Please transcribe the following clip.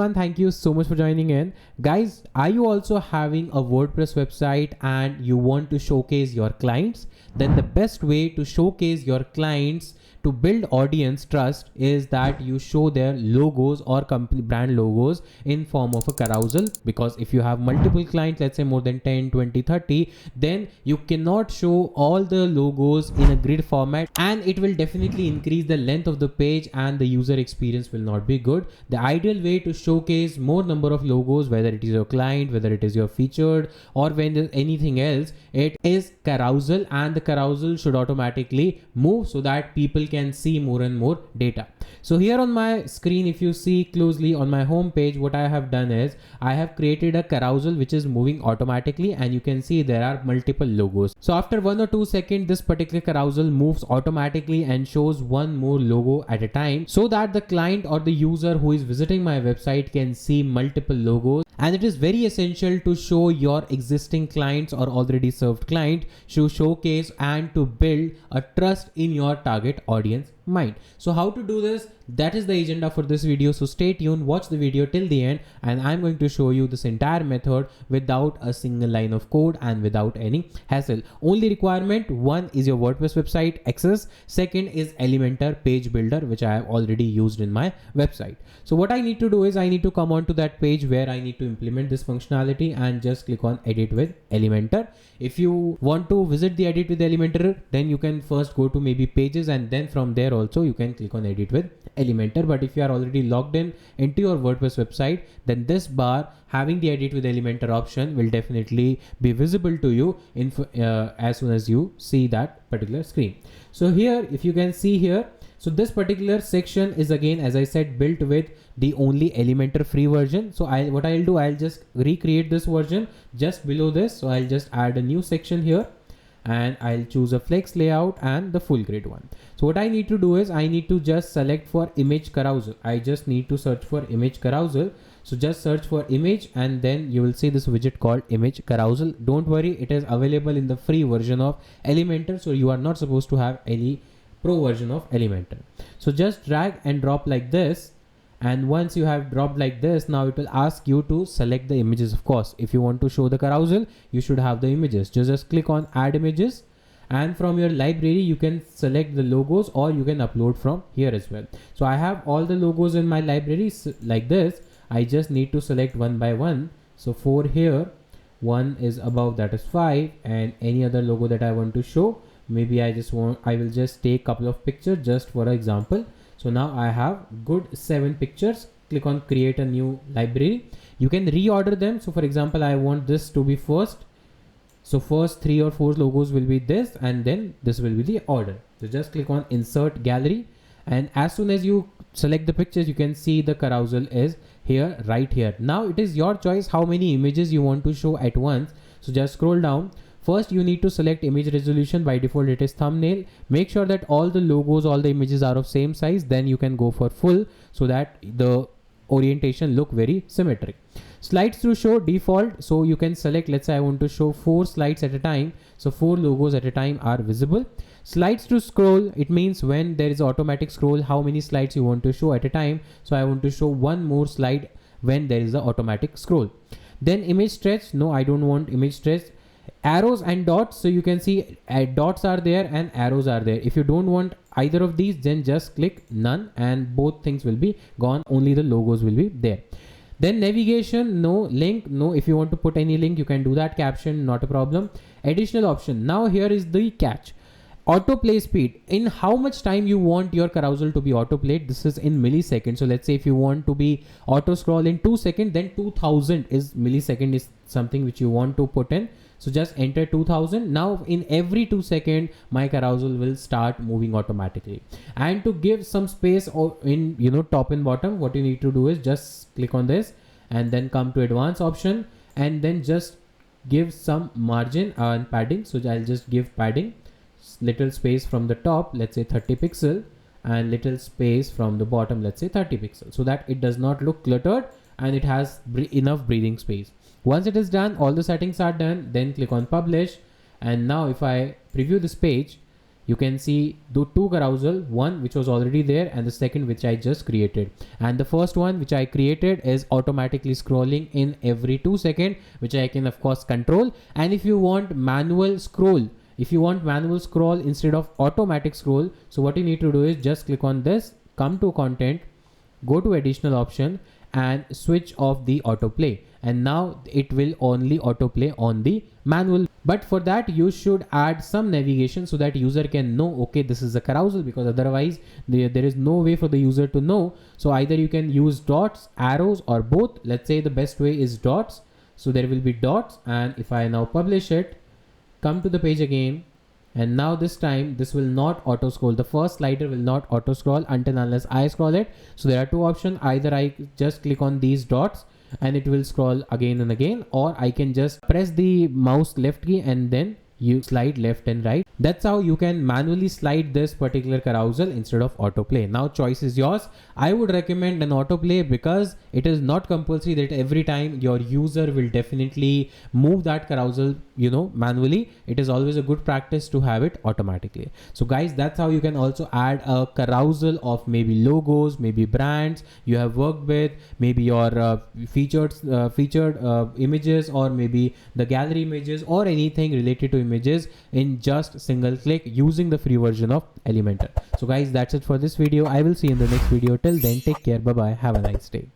everyone, thank you so much for joining in. Guys, are you also having a WordPress website and you want to showcase your clients? Then the best way to showcase your clients to build audience trust is that you show their logos or company brand logos in form of a carousel. Because if you have multiple clients, let's say more than 10, 20, 30, then you cannot show all the logos in a grid format, and it will definitely increase the length of the page and the user experience will not be good. The ideal way to showcase more number of logos, whether it is your client, whether it is your featured, or when there's anything else, it is carousel, and the carousel should automatically move so that people can see more and more data. So here on my screen, if you see closely on my home page, what I have done is I have created a carousel which is moving automatically, and you can see there are multiple logos. So after 1 or 2 seconds, this particular carousel moves automatically and shows one more logo at a time, so that the client or the user who is visiting my website can see multiple logos. And it is very essential to show your existing clients or already served client to showcase and to build a trust in your target audience mind. So how to do this? That is the agenda for this video. So stay tuned, watch the video till the end, and I'm going to show you this entire method without a single line of code and without any hassle. Only requirement: one is your WordPress website access, second is Elementor page builder, which I have already used in my website. So what I need to do is I need to come on to that page where I need to implement this functionality and just click on edit with Elementor. If you want to visit the edit with Elementor, then you can first go to maybe pages, and then from there also you can click on edit with Elementor. But if you are already logged in into your WordPress website, then this bar having the edit with Elementor option will definitely be visible to you as soon as you see that particular screen. So here, if you can see here, so this particular section is, again, as I said, built with the only Elementor free version. So what I'll do, I'll just recreate this version just below this. So I'll just add a new section here, and I'll choose a flex layout and the full grid one. So what I need to do is I need to just select for image carousel. I just need to search for image carousel. So just search for image, and then you will see this widget called image carousel. Don't worry, it is available in the free version of Elementor. So you are not supposed to have any pro version of Elementor. So just drag and drop like this. And once you have dropped like this, now it will ask you to select the images. Of course, if you want to show the carousel, you should have the images. Just click on add images, and from your library you can select the logos, or you can upload from here as well. So I have all the logos in my library like this. I just need to select one by one. So 4 here, 1 is above, that is 5, and any other logo that I want to show, maybe I will just take couple of pictures just for example. So now I have good 7 pictures. Click on create a new library. You can reorder them. So for example, I want this to be first. So first 3 or 4 logos will be this, and then this will be the order. So just click on insert gallery, and as soon as you select the pictures, you can see the carousel is here, right here. Now it is your choice how many images you want to show at once. So just scroll down. First, you need to select image resolution. By default, it is thumbnail. Make sure that all the logos, all the images are of same size. Then you can go for full, so that the orientation look very symmetric. Slides to show default. So you can select, let's say I want to show 4 slides at a time. So 4 logos at a time are visible. Slides to scroll, it means when there is automatic scroll, how many slides you want to show at a time. So I want to show one more slide when there is the automatic scroll. Then image stretch. No, I don't want image stretch. Arrows and dots. So you can see dots are there and arrows are there. If you don't want either of these, then just click none, and both things will be gone. Only the logos will be there. Then navigation, no. Link, no. If you want to put any link, you can do that. Caption, not a problem. Additional option. Now here is the catch. Autoplay speed. In how much time you want your carousel to be autoplayed? This is in milliseconds. So let's say if you want to be auto scroll in 2 seconds, then 2000 is millisecond is something which you want to put in. So just enter 2000. Now in every 2 seconds, my carousel will start moving automatically. And to give some space in top and bottom, what you need to do is just click on this and then come to advanced option, and then just give some margin and padding. So I'll just give padding, little space from the top, let's say 30 pixel, and little space from the bottom, let's say 30 pixel, so that it does not look cluttered and it has enough breathing space. Once it is done, all the settings are done, then click on publish. And now if I preview this page, you can see the two carousel, one which was already there and the second which I just created. And the first one which I created is automatically scrolling in every 2 seconds, which I can of course control. And if you want manual scroll, instead of automatic scroll, so what you need to do is just click on this, come to content, go to additional option and switch off the autoplay, and now it will only autoplay on the manual. But for that you should add some navigation so that user can know, okay, this is a carousel, because otherwise there is no way for the user to know. So either you can use dots, arrows, or both. Let's say the best way is dots, so there will be dots. And if I now publish it, come to the page again, and now this time this will not auto scroll. The first slider will not auto scroll until unless I scroll it. So there are two options: either I just click on these dots and it will scroll again and again, or I can just press the mouse left key and then you slide left and right. That's how you can manually slide this particular carousel instead of autoplay. Now choice is yours. I would recommend an autoplay because it is not compulsory that every time your user will definitely move that carousel, manually. It is always a good practice to have it automatically. So guys, that's how you can also add a carousel of maybe logos, maybe brands you have worked with, maybe your featured images, or maybe the gallery images, or anything related to images in just single click using the free version of Elementor. So guys, that's it for this video. I will see you in the next video. Till then, take care. Bye bye. Have a nice day.